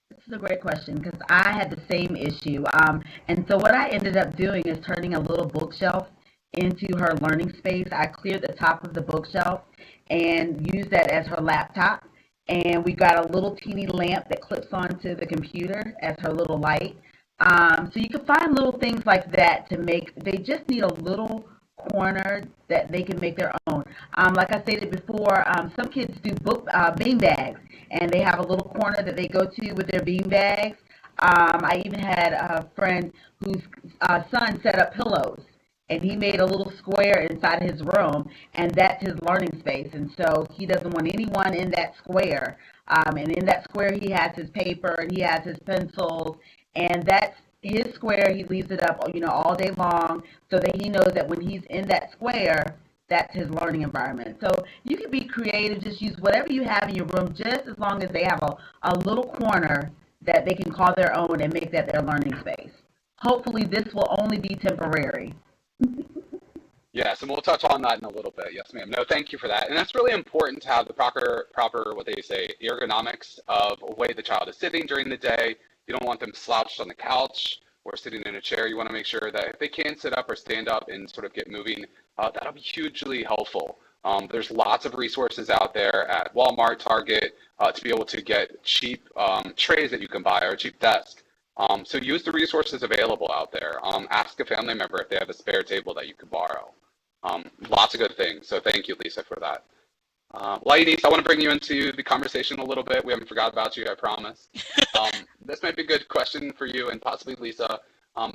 This is a great question because I had the same issue. And so what I ended up doing is turning a little bookshelf into her learning space. I cleared the top of the bookshelf and used that as her laptop. And we got a little teeny lamp that clips onto the computer as her little light. So you can find little things like that to make, they just need a little corner that they can make their own. Like I stated before, some kids do bean bags, and they have a little corner that they go to with their bean bags. I even had a friend whose son set up pillows, and he made a little square inside his room, and that's his learning space. And so he doesn't want anyone in that square. And in that square, he has his paper and he has his pencils, and that's his square. He leaves it up, all day long, so that he knows that when he's in that square, that's his learning environment. So you can be creative, just use whatever you have in your room, just as long as they have a little corner that they can call their own and make that their learning space. Hopefully this will only be temporary. Yes, and we'll touch on that in a little bit. Yes, ma'am. No, thank you for that. And that's really important to have the proper, what they say, ergonomics of the way the child is sitting during the day. You don't want them slouched on the couch or sitting in a chair. You want to make sure that if they can sit up or stand up and sort of get moving, that'll be hugely helpful. There's lots of resources out there at Walmart, Target, to be able to get cheap trays that you can buy or a cheap desk. So use the resources available out there. Ask a family member if they have a spare table that you could borrow. Lots of good things. So thank you, Lisa, for that. Ladies, I want to bring you into the conversation a little bit. We haven't forgot about you, I promise. This might be a good question for you and possibly Lisa.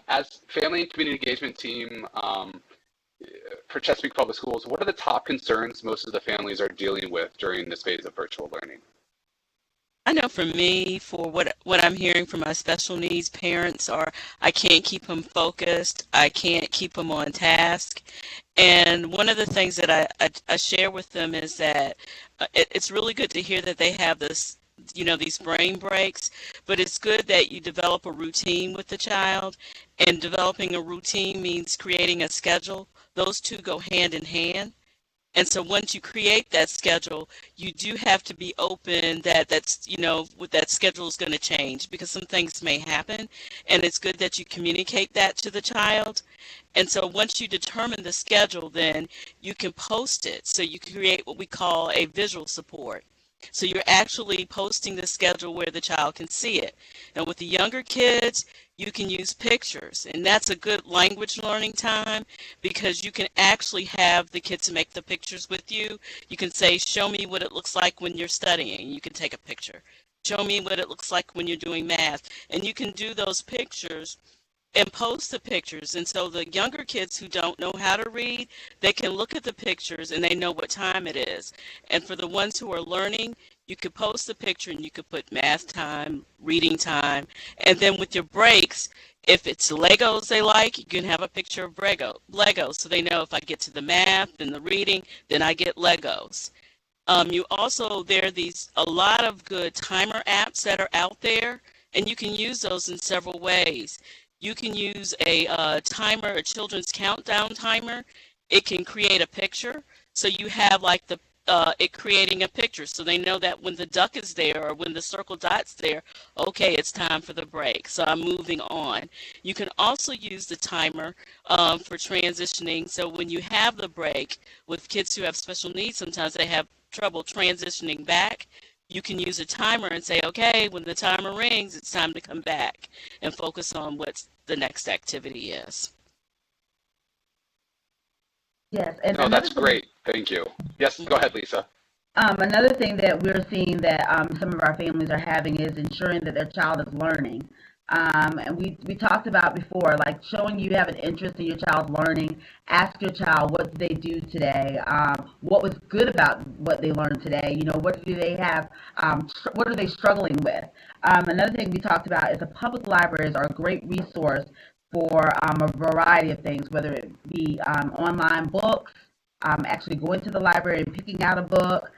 As family and community engagement team for Chesapeake Public Schools, what are the top concerns most of the families are dealing with during this phase of virtual learning? I know for me, for what I'm hearing from my special needs parents are, I can't keep them focused, I can't keep them on task. And one of the things that I share with them is that it's really good to hear that they have this, these brain breaks, but it's good that you develop a routine with the child, and developing a routine means creating a schedule. Those two go hand in hand. And so once you create that schedule, you do have to be open that's what that schedule is going to change, because some things may happen, and it's good that you communicate that to the child. And so once you determine the schedule, then you can post it. So you can create what we call a visual support. So you're actually posting the schedule where the child can see it. And with the younger kids, you can use pictures, and that's a good language learning time because you can actually have the kids make the pictures with you. You can say, show me what it looks like when you're studying. You can take a picture. Show me what it looks like when you're doing math. And you can do those pictures and post the pictures. And so the younger kids who don't know how to read, they can look at the pictures and they know what time it is. And for the ones who are learning, you could post the picture and you could put math time, reading time, and then with your breaks, if it's Legos they like, you can have a picture of Legos so they know if I get to the math and the reading, then I get Legos. You also, there are a lot of good timer apps that are out there, and you can use those in several ways. You can use a timer, a children's countdown timer. It can create a picture, so you have like it creating a picture, so they know that when the duck is there or when the circle dot's there, okay, it's time for the break, so I'm moving on. You can also use the timer for transitioning, so when you have the break, with kids who have special needs, sometimes they have trouble transitioning back. You can use a timer and say, okay, when the timer rings, it's time to come back and focus on what the next activity is. Yes, and No, that's great. Thank you. Yes, go ahead, Lisa. Another thing that we're seeing that some of our families are having is ensuring that their child is learning. And we talked about before, like showing you have an interest in your child learning. Ask your child, what did they do today? What was good about what they learned today? You know, what do they have? What are they struggling with? Another thing we talked about is the public libraries are a great resource for a variety of things, whether it be online books, actually going to the library and picking out a book.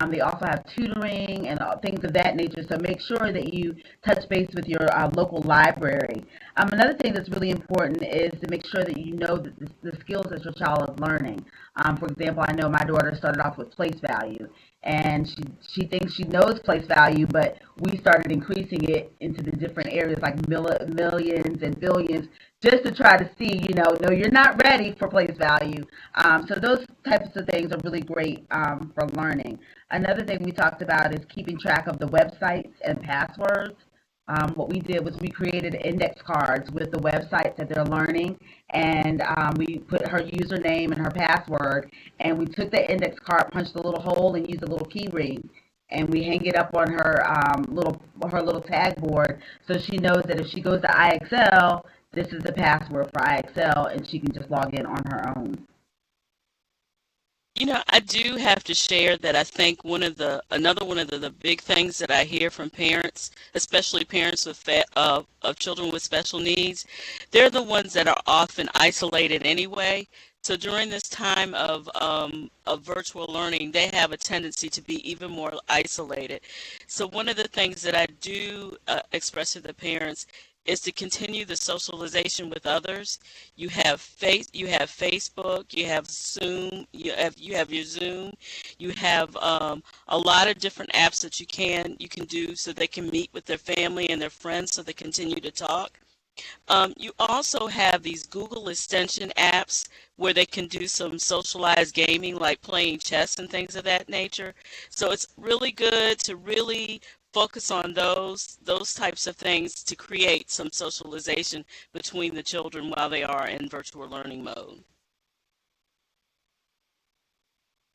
They also have tutoring and things of that nature, so make sure that you touch base with your local library. Another thing that's really important is to make sure that you know that the skills that your child is learning. For example, I know my daughter started off with place value, and she thinks she knows place value, but we started increasing it into the different areas like millions and billions, just to try to see, no, you're not ready for place value. So those types of things are really great for learning. Another thing we talked about is keeping track of the websites and passwords. What we did was we created index cards with the websites that they're learning, and we put her username and her password, and we took the index card, punched a little hole, and used a little key ring, and we hang it up on her little tag board, so she knows that if she goes to IXL, this is the password for IXL, and she can just log in on her own. You know, I do have to share that I think another one of the big things that I hear from parents, especially parents of children with special needs, they're the ones that are often isolated anyway. So during this time of virtual learning, they have a tendency to be even more isolated. So one of the things that I do express to the parents is to continue the socialization with others. You have Facebook, you have Zoom, you have your Zoom, you have a lot of different apps that you can do so they can meet with their family and their friends so they continue to talk. You also have these Google extension apps where they can do some socialized gaming like playing chess and things of that nature. So it's really good to really focus on those types of things to create some socialization between the children while they are in virtual learning mode.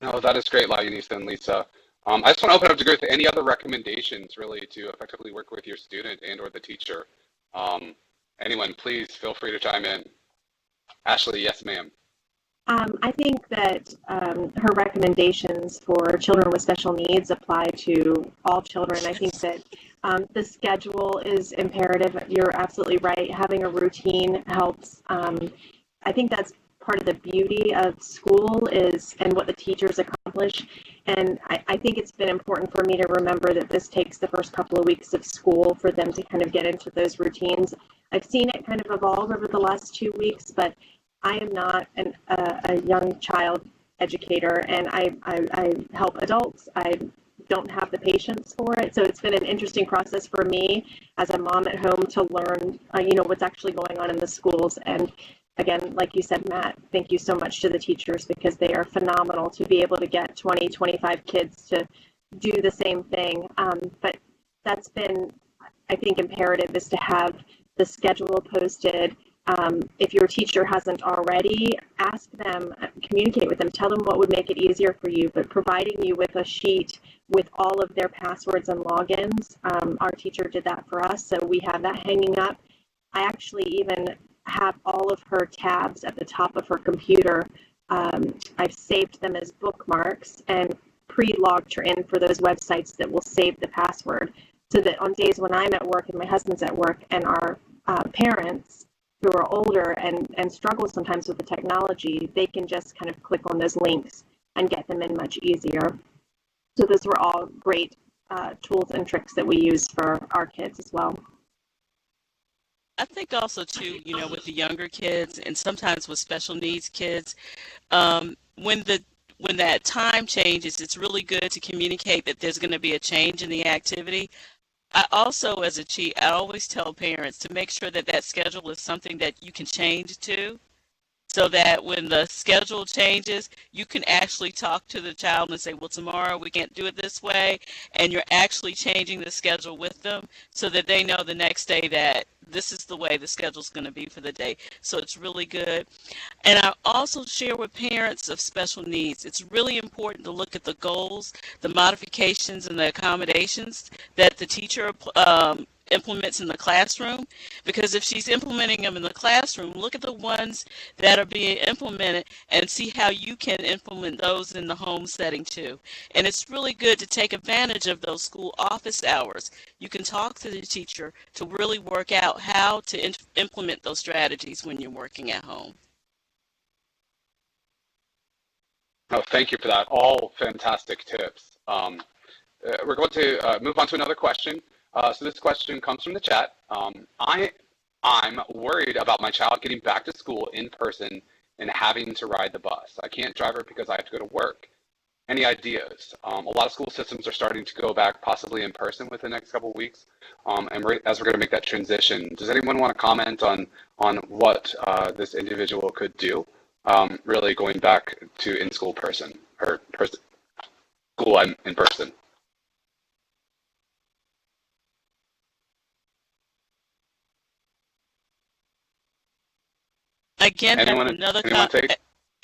No, that is great, Layanisa and Lisa. I just want to open up to Girth. Any other recommendations really to effectively work with your student and or the teacher? Anyone, please feel free to chime in. Ashley, yes, ma'am. I think that her recommendations for children with special needs apply to all children. I think that the schedule is imperative. You're absolutely right. Having a routine helps. I think that's part of the beauty of school and what the teachers accomplish. And I think it's been important for me to remember that this takes the first couple of weeks of school for them to kind of get into those routines. I've seen it kind of evolve over the last 2 weeks, but I am not a young child educator, and I help adults. I don't have the patience for it, so it's been an interesting process for me as a mom at home to learn, what's actually going on in the schools. And again, like you said, Matt, thank you so much to the teachers because they are phenomenal to be able to get 20, 25 kids to do the same thing. But that's been, I think, imperative is to have the schedule posted. If your teacher hasn't already, ask them, communicate with them, tell them what would make it easier for you, but providing you with a sheet with all of their passwords and logins. Our teacher did that for us, so we have that hanging up. I actually even have all of her tabs at the top of her computer. I've saved them as bookmarks and pre-logged her in for those websites that will save the password, so that on days when I'm at work and my husband's at work and our parents who are older and struggle sometimes with the technology, they can just kind of click on those links and get them in much easier. So those were all great tools and tricks that we use for our kids as well. I think also too, with the younger kids and sometimes with special needs kids, when that time changes, it's really good to communicate that there's going to be a change in the activity. I also, as a chief, I always tell parents to make sure that that schedule is something that you can change to, so that when the schedule changes, you can actually talk to the child and say, well, tomorrow we can't do it this way, and you're actually changing the schedule with them so that they know the next day that this is the way the schedule's going to be for the day. So it's really good. And I also share with parents of special needs, it's really important to look at the goals, the modifications, and the accommodations that the teacher implements in the classroom, because if she's implementing them in the classroom, look at the ones that are being implemented and see how you can implement those in the home setting too. And it's really good to take advantage of those school office hours. You can talk to the teacher to really work out how to implement those strategies when you're working at home. Oh, thank you for that. All fantastic tips. We're going to move on to another question. So this question comes from the chat. I'm worried about my child getting back to school in person and having to ride the bus. I can't drive her because I have to go to work. Any ideas? A lot of school systems are starting to go back possibly in person within the next couple of weeks. And as we're going to make that transition, does anyone want to comment on what this individual could do? Really going back to in-school person or school in person. Again, that's Anyone take?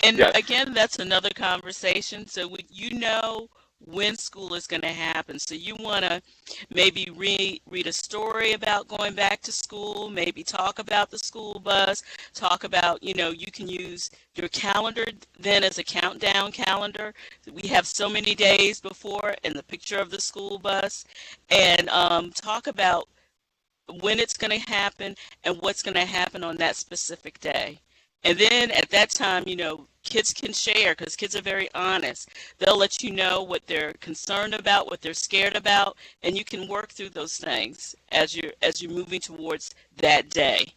Yes. Again, that's another conversation. So you know when school is going to happen. So you want to maybe read a story about going back to school, maybe talk about the school bus, talk about, you can use your calendar then as a countdown calendar. We have so many days before and the picture of the school bus, and talk about when it's going to happen and what's going to happen on that specific day. And then at that time, kids can share because kids are very honest. They'll let you know what they're concerned about, what they're scared about, and you can work through those things as you're moving towards that day.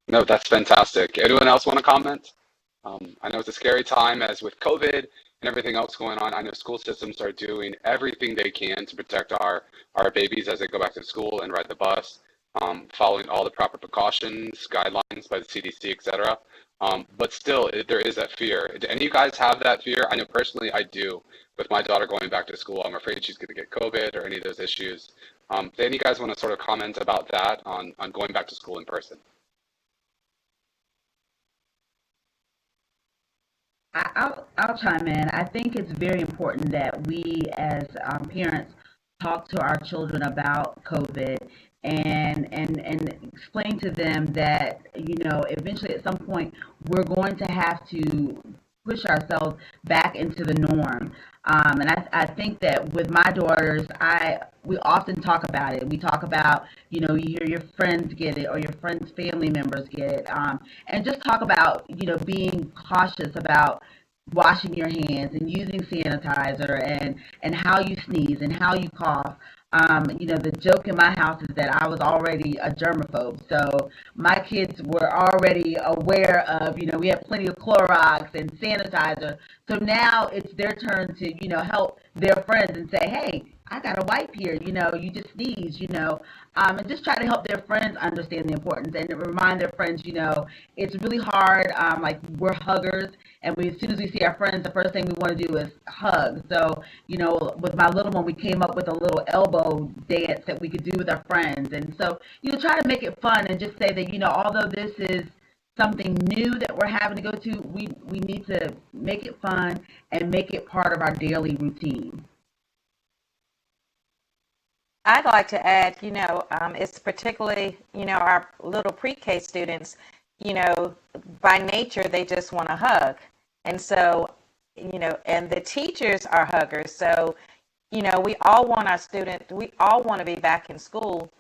No, that's fantastic. Anyone else want to comment? I know it's a scary time as with COVID and everything else going on. I know school systems are doing everything they can to protect our babies as they go back to school and ride the bus. Following all the proper precautions, guidelines by the CDC, etc. But still, there is that fear. Do any of you guys have that fear? I know personally I do. With my daughter going back to school, I'm afraid she's going to get COVID or any of those issues. Do any of you guys want to sort of comment about that on going back to school in person? I'll chime in. I think it's very important that we as parents talk to our children about COVID and explain to them that, eventually at some point we're going to have to push ourselves back into the norm. And I think that with my daughters, we often talk about it. We talk about, you hear your friends get it or your friends' family members get it. And just talk about, being cautious about washing your hands and using sanitizer and how you sneeze and how you cough. The joke in my house is that I was already a germaphobe. So my kids were already aware of, we have plenty of Clorox and sanitizer. So now it's their turn to, help their friends and say, hey, I got a wipe here, you just sneeze, and just try to help their friends understand the importance and remind their friends, it's really hard. Like we're huggers, and as soon as we see our friends, the first thing we want to do is hug. So, with my little one, we came up with a little elbow dance that we could do with our friends. And so, try to make it fun and just say that, although this is something new that we're having to go to, we need to make it fun and make it part of our daily routine. I'd like to add, it's particularly, our little pre-K students, by nature, they just want to hug. And so, and the teachers are huggers. So, we all want we all want to be back in school.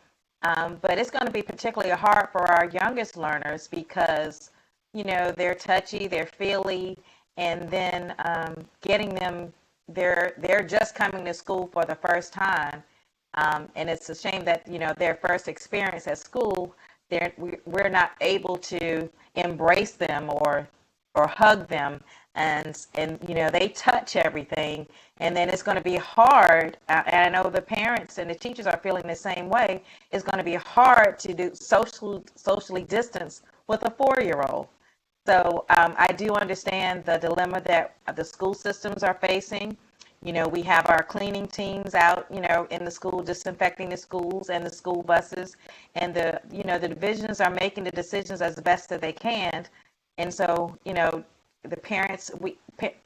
But it's going to be particularly hard for our youngest learners because, they're touchy, they're feely, and then getting them, they're just coming to school for the first time. And it's a shame that, their first experience at school, we're not able to embrace them or hug them. And they touch everything. And then it's going to be hard. And I know the parents and the teachers are feeling the same way. It's going to be hard to do socially distance with a 4-year-old. So I do understand the dilemma that the school systems are facing. We have our cleaning teams out, in the school, disinfecting the schools and the school buses. And the divisions are making the decisions as best that they can. And so, the parents,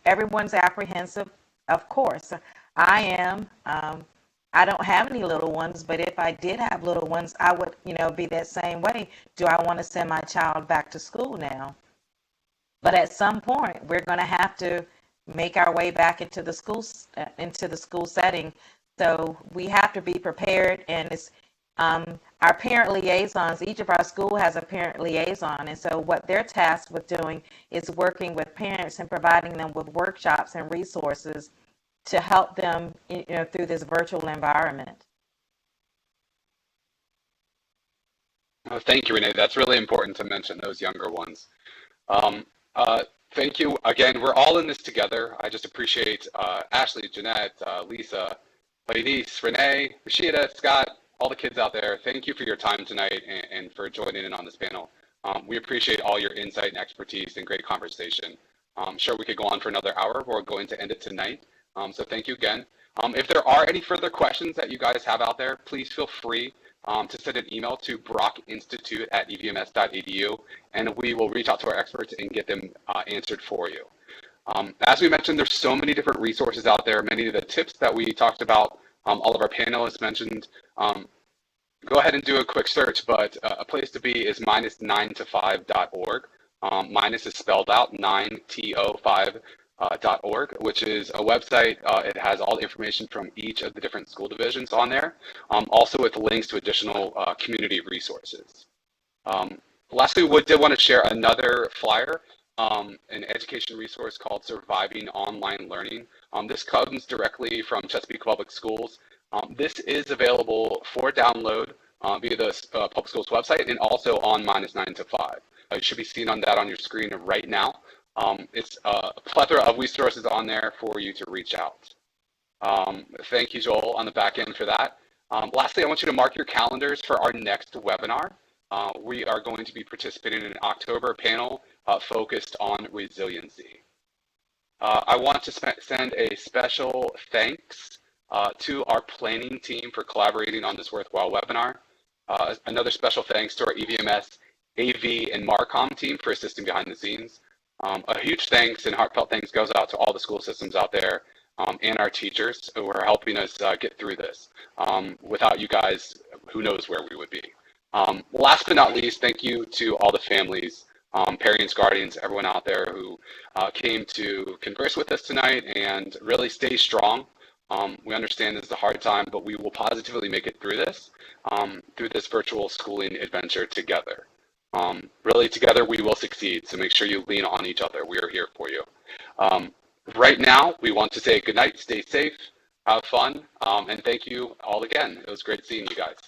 everyone's apprehensive, of course. I am. I don't have any little ones, but if I did have little ones, I would, be that same way. Do I want to send my child back to school now? But at some point, we're going to have to make our way back into the school setting. So we have to be prepared, and it's our parent liaisons. Each of our school has a parent liaison, and so what they're tasked with doing is working with parents and providing them with workshops and resources to help them, through this virtual environment. Thank you, Renee. That's really important to mention those younger ones. Thank you. Again, we're all in this together. I just appreciate Ashley, Jeanette, Lisa, Lainise, Renee, Rashida, Scott, all the kids out there. Thank you for your time tonight and for joining in on this panel. We appreciate all your insight and expertise and great conversation. I'm sure we could go on for another hour, but we're going to end it tonight. So thank you again. If there are any further questions that you guys have out there, please feel free to send an email to brockinstitute@evms.edu, and we will reach out to our experts and get them answered for you. As we mentioned, there's so many different resources out there. Many of the tips that we talked about, all of our panelists mentioned. Go ahead and do a quick search, but a place to be is -9to5.org. Minus is spelled out 9to5.org, which is a website. It has all the information from each of the different school divisions on there, also with links to additional community resources. Lastly, we did want to share another flyer, an education resource called Surviving Online Learning. This comes directly from Chesapeake Public Schools. This is available for download via the public schools website and also on -9to5. You should be seeing that on your screen right now. It's a plethora of resources on there for you to reach out. Thank you, Joel, on the back end for that. Lastly, I want you to mark your calendars for our next webinar. We are going to be participating in an October panel focused on resiliency. I want to send a special thanks to our planning team for collaborating on this worthwhile webinar. Another special thanks to our EVMS, AV, and Marcom team for assisting behind the scenes. A huge thanks and heartfelt thanks goes out to all the school systems out there and our teachers who are helping us get through this. Without you guys, who knows where we would be. Last but not least, thank you to all the families, parents, guardians, everyone out there who came to converse with us tonight and really stay strong. We understand this is a hard time, but we will positively make it through this virtual schooling adventure together. Really, together we will succeed, so make sure you lean on each other. We are here for you. Right now, we want to say good night, stay safe, have fun, and thank you all again. It was great seeing you guys.